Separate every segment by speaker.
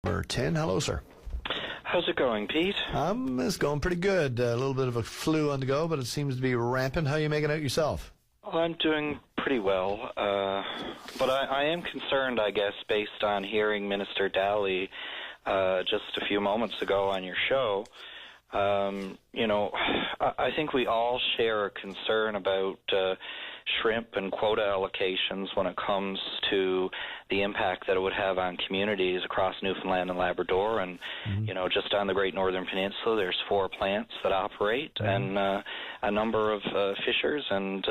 Speaker 1: Number 10. Hello, sir.
Speaker 2: How's it going, Pete?
Speaker 1: It's going pretty good. A little bit of a flu on the go, but it seems to be rampant. How are you making out yourself?
Speaker 2: Well, I'm doing pretty well, but I am concerned, I guess, based on hearing Minister Daly just a few moments ago on your show. I think we all share a concern about shrimp and quota allocations when it comes to the impact that it would have on communities across Newfoundland and Labrador. And, just on the Great Northern Peninsula, there's 4 plants that operate and a number of fishers. And,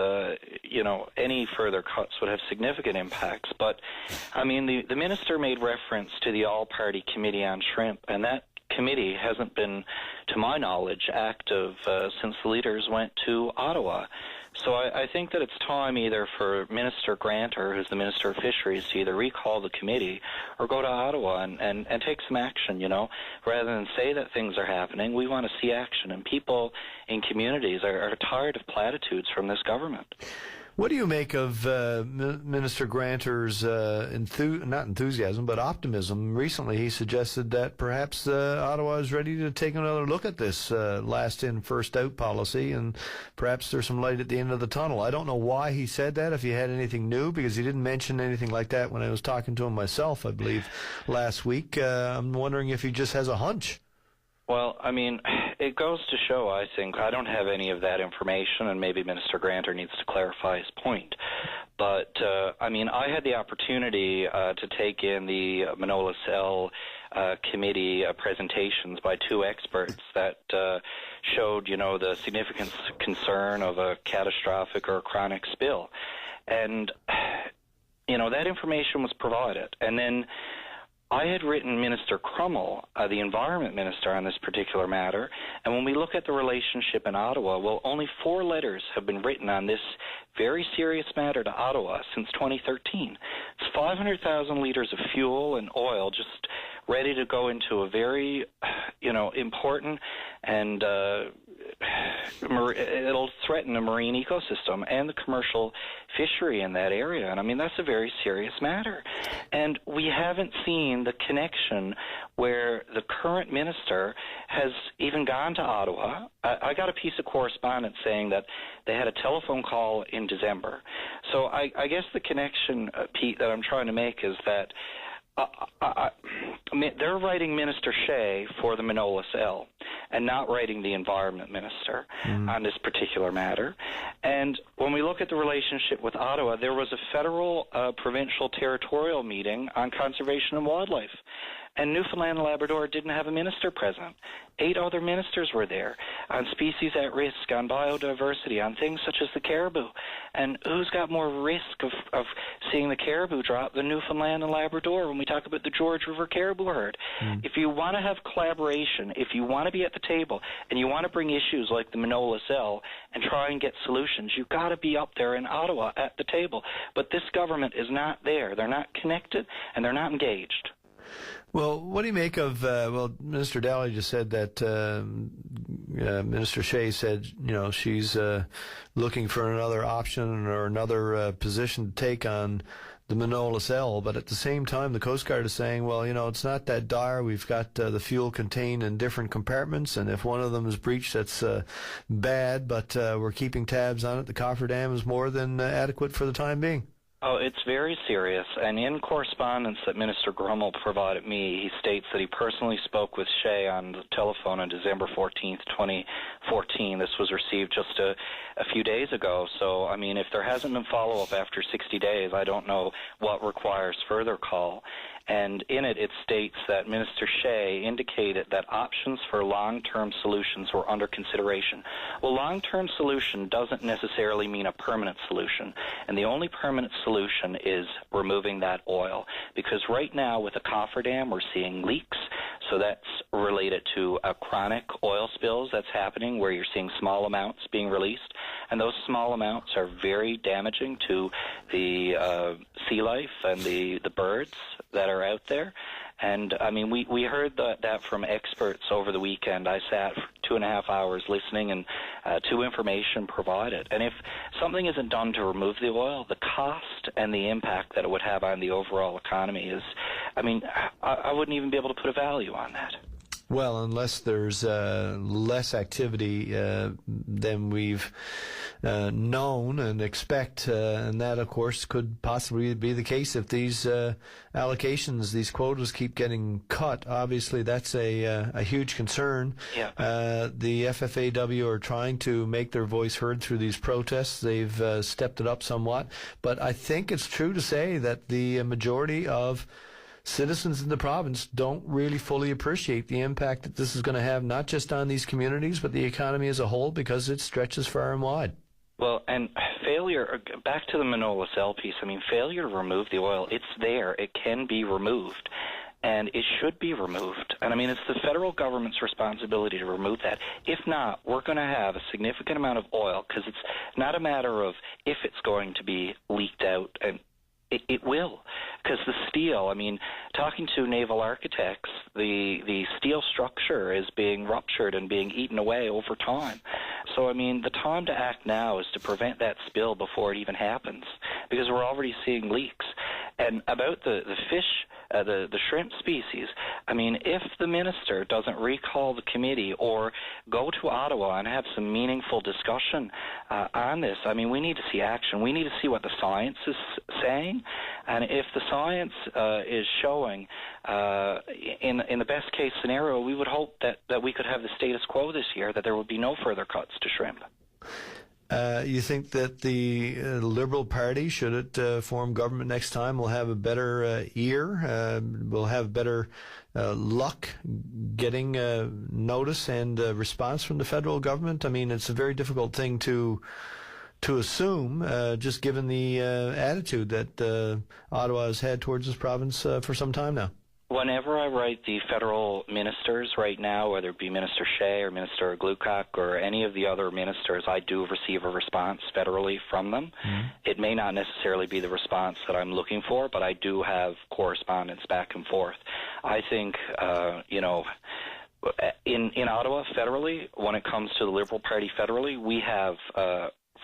Speaker 2: any further cuts would have significant impacts. But, I mean, the minister made reference to the all-party committee on shrimp, and that committee hasn't been, to my knowledge, active since the leaders went to Ottawa. So I think that it's time either for Minister Granter, who's the Minister of Fisheries, to either recall the committee or go to Ottawa and take some action, Rather than say that things are happening, we want to see action. And people in communities are tired of platitudes from this government.
Speaker 1: What do you make of Minister Granter's not enthusiasm, but optimism? Recently, he suggested that perhaps Ottawa is ready to take another look at this last-in, first-out policy, and perhaps there's some light at the end of the tunnel. I don't know why he said that, if he had anything new, because he didn't mention anything like that when I was talking to him myself, I believe, last week. I'm wondering if he just has a hunch.
Speaker 2: Well, I mean, it goes to show, I think, I don't have any of that information, and maybe Minister Granter needs to clarify his point. But, I had the opportunity to take in the Manola Cell committee presentations by 2 experts that showed, the significant concern of a catastrophic or a chronic spill. And, that information was provided. And then I had written Minister Crummell, the Environment Minister, on this particular matter, and when we look at the relationship in Ottawa, well, only 4 letters have been written on this very serious matter to Ottawa since 2013. It's 500,000 liters of fuel and oil just ready to go into a very, important and it'll threaten the marine ecosystem and the commercial fishery in that area. And, that's a very serious matter. And we haven't seen the connection where the current minister has even gone to Ottawa. I got a piece of correspondence saying that they had a telephone call in December. So I guess the connection, Pete, that I'm trying to make is that they're writing Minister Shea for the Manola Cell and not writing the Environment Minister on this particular matter. And when we look at the relationship with Ottawa, there was a federal, provincial, territorial meeting on conservation and wildlife. And Newfoundland and Labrador didn't have a minister present. 8 other ministers were there on species at risk, on biodiversity, on things such as the caribou. And who's got more risk of seeing the caribou drop than Newfoundland and Labrador when we talk about the George River caribou herd? If you want to have collaboration, if you want to be at the table, and you want to bring issues like the Manola Cell and try and get solutions, you've got to be up there in Ottawa at the table. But this government is not there. They're not connected, and they're not engaged.
Speaker 1: Well, what do you make of, Minister Daly just said that Minister Shea said, she's looking for another option or another position to take on the Manola Cell, but at the same time, the Coast Guard is saying, well, it's not that dire. We've got the fuel contained in different compartments, and if one of them is breached, that's bad, but we're keeping tabs on it. The cofferdam is more than adequate for the time being.
Speaker 2: Oh, it's very serious. And in correspondence that Minister Grummel provided me, he states that he personally spoke with Shea on the telephone on December 14th, 2014. This was received just a few days ago. So, if there hasn't been follow-up after 60 days, I don't know what requires further call. And in it, it states that Minister Shea indicated that options for long-term solutions were under consideration. Well, long-term solution doesn't necessarily mean a permanent solution. And the only permanent solution is removing that oil. Because right now, with the cofferdam, we're seeing leaks. So that's related to chronic oil spills that's happening where you're seeing small amounts being released. And those small amounts are very damaging to the sea life and the birds that are out there. And, we heard that from experts over the weekend. I sat for 2.5 hours listening and to information provided. And if something isn't done to remove the oil, the cost and the impact that it would have on the overall economy is I mean, I wouldn't even be able to put a value on that.
Speaker 1: Well, unless there's less activity than we've known and expect, and that, of course, could possibly be the case if these allocations, these quotas keep getting cut. Obviously, that's a huge concern.
Speaker 2: Yeah.
Speaker 1: The FFAW are trying to make their voice heard through these protests. They've stepped it up somewhat. But I think it's true to say that the majority of citizens in the province don't really fully appreciate the impact that this is going to have, not just on these communities, but the economy as a whole, because it stretches far and wide.
Speaker 2: Well, and failure, back to the Manola Cell piece, I mean, failure to remove the oil, it's there. It can be removed, and it should be removed. And, I mean, it's the federal government's responsibility to remove that. If not, we're going to have a significant amount of oil, because it's not a matter of if it's going to be leaked out, and it will, because the steel, I mean, talking to naval architects, the steel structure is being ruptured and being eaten away over time. So, I mean, the time to act now is to prevent that spill before it even happens, because we're already seeing leaks. And about the fish, the shrimp species, I mean, if the minister doesn't recall the committee or go to Ottawa and have some meaningful discussion on this, I mean, we need to see action. We need to see what the science is saying. And if the science is showing, in the best case scenario, we would hope that we could have the status quo this year, that there would be no further cuts to shrimp.
Speaker 1: You think that the Liberal Party, should it form government next time, will have a better ear, will have better luck getting notice and response from the federal government? I mean, it's a very difficult thing to assume, just given the attitude that Ottawa has had towards this province for some time now.
Speaker 2: Whenever I write the federal ministers right now, whether it be Minister Shea or Minister Glucock or any of the other ministers, I do receive a response federally from them. Mm-hmm. It may not necessarily be the response that I'm looking for, but I do have correspondence back and forth. I think, in Ottawa federally, when it comes to the Liberal Party federally, we have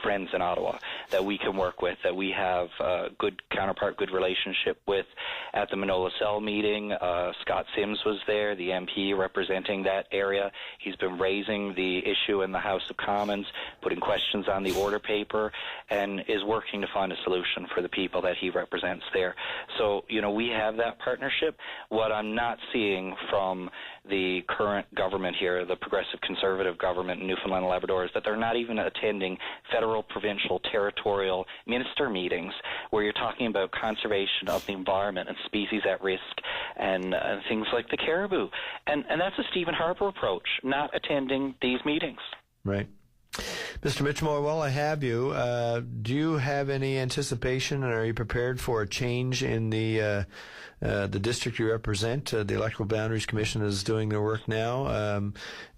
Speaker 2: friends in Ottawa that we can work with, that we have a good counterpart, good relationship with. At the Manola Cell meeting, Scott Sims was there, the MP representing that area. He's been raising the issue in the House of Commons, putting questions on the order paper, and is working to find a solution for the people that he represents there. So, we have that partnership. What I'm not seeing from the current government here, the Progressive Conservative government in Newfoundland and Labrador, is that they're not even attending federal, provincial, territorial minister meetings where you're talking about conservation of the environment and species at risk and things like the caribou. And that's a Stephen Harper approach, not attending these meetings.
Speaker 1: Right. Mr. Mitchelmore, while I have you, do you have any anticipation, and are you prepared for a change in the district you represent? The Electoral Boundaries Commission is doing their work now.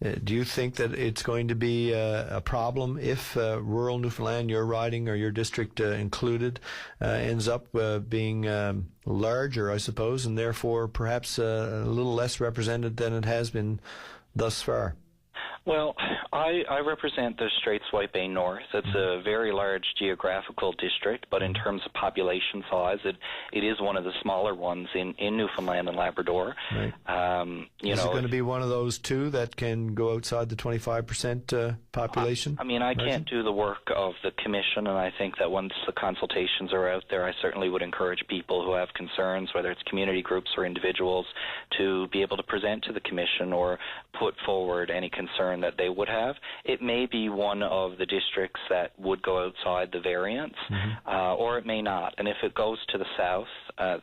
Speaker 1: Do you think that it's going to be a problem if rural Newfoundland, your riding or your district included, ends up being larger, I suppose, and therefore perhaps a little less represented than it has been thus far?
Speaker 2: Well, I represent the Straits-White Bay North. It's a very large geographical district, but in terms of population size, it is one of the smaller ones in Newfoundland and Labrador. Right.
Speaker 1: Is it going to be one of those two that can go outside the 25% population?
Speaker 2: I mean, I can't do the work of the commission, and I think that once the consultations are out there, I certainly would encourage people who have concerns, whether it's community groups or individuals, to be able to present to the commission or put forward any concern that they would have. It may be one of the districts that would go outside the variance, or it may not. And if it goes to the south,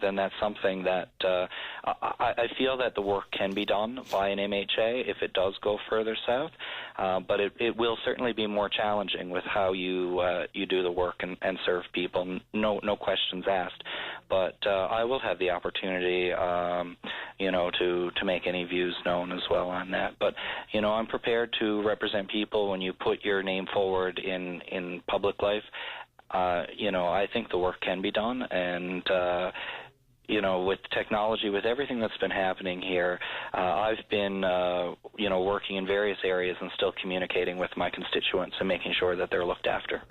Speaker 2: then that's something that I feel that the work can be done by an MHA if it does go further south. But it will certainly be more challenging with how you do the work and serve people. No questions asked. But I will have the opportunity, to make any views known as well on that. But I'm prepared to represent people when you put your name forward in public life. I think the work can be done, and with technology, with everything that's been happening here, I've been, working in various areas and still communicating with my constituents and making sure that they're looked after.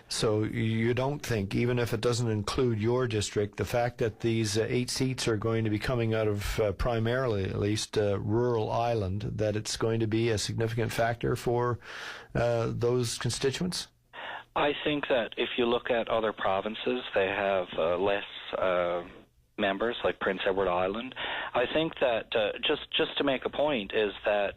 Speaker 1: So you don't think, even if it doesn't include your district, the fact that these 8 seats are going to be coming out of primarily, at least, rural Island, that it's going to be a significant factor for those constituents?
Speaker 2: I think that if you look at other provinces, they have less members, like Prince Edward Island. I think that just to make a point is that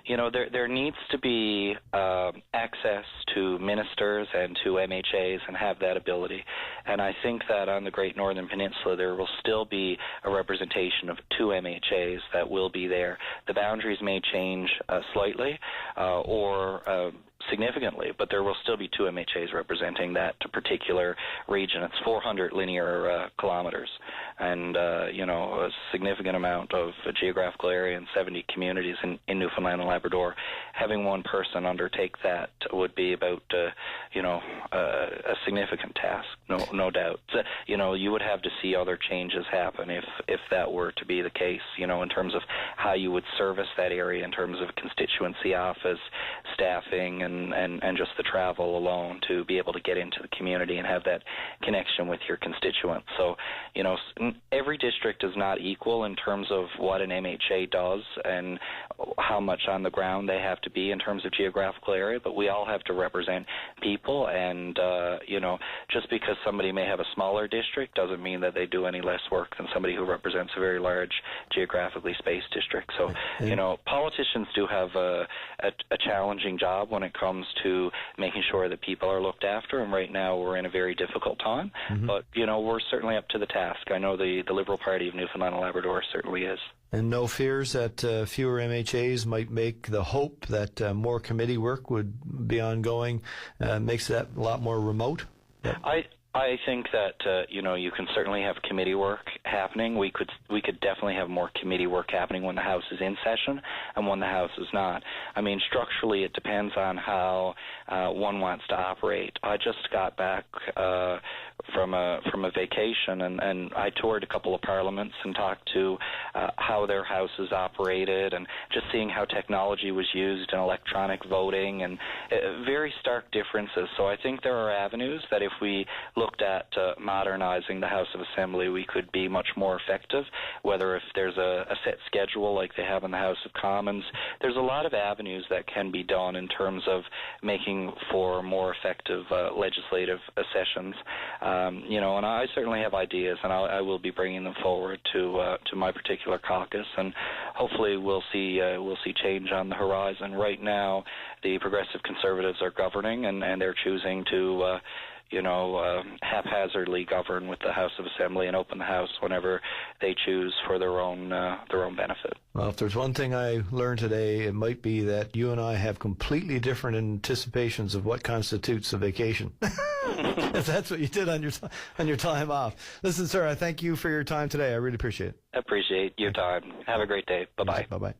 Speaker 2: there needs to be access to ministers and to MHAs and have that ability. And I think that on the Great Northern Peninsula there will still be a representation of 2 MHAs that will be there. The boundaries may change slightly or significantly, but there will still be 2 MHAs representing that particular region. It's 400 linear kilometers, and a significant amount of geographical area and 70 communities in Newfoundland and Labrador. Having one person undertake that would be about a significant task, no doubt. You would have to see other changes happen if that were to be the case, in terms of how you would service that area in terms of constituency office, staffing, and just the travel alone to be able to get into the community and have that connection with your constituents. So, every district is not equal in terms of what an MHA does and how much on the ground they have to be in terms of geographical area, but we all have to represent people, and, just because somebody may have a smaller district doesn't mean that they do any less work than somebody who represents a very large geographically spaced district. So, politicians do have a challenging job when it comes to making sure that people are looked after, and right now we're in a very difficult time, but, we're certainly up to the task. I know the Liberal Party of Newfoundland and Labrador certainly is. And
Speaker 1: no fears that fewer MHAs might make the hope that more committee work would be ongoing, makes that a lot more remote? Yep.
Speaker 2: I think that you can certainly have committee work happening. We could definitely have more committee work happening when the House is in session and when the House is not. I mean, structurally, it depends on how one wants to operate. I just got back from a vacation, and I toured a couple of parliaments and talked to how their houses operated, and just seeing how technology was used in electronic voting, and very stark differences. So I think there are avenues that if we looked at modernizing the House of Assembly, we could be much more effective, whether if there's a set schedule like they have in the House of Commons. There's a lot of avenues that can be done in terms of making for more effective legislative sessions. And I certainly have ideas, and I will be bringing them forward to my particular caucus, and hopefully we'll see change on the horizon. Right now, the Progressive Conservatives are governing, and they're choosing to haphazardly govern with the House of Assembly and open the House whenever they choose for their own benefit.
Speaker 1: Well, if there's one thing I learned today, it might be that you and I have completely different anticipations of what constitutes a vacation. If that's what you did on your time off. Listen, sir, I thank you for your time today. I really appreciate it.
Speaker 2: Appreciate your time. Have a great day. Bye-bye.
Speaker 1: Bye-bye.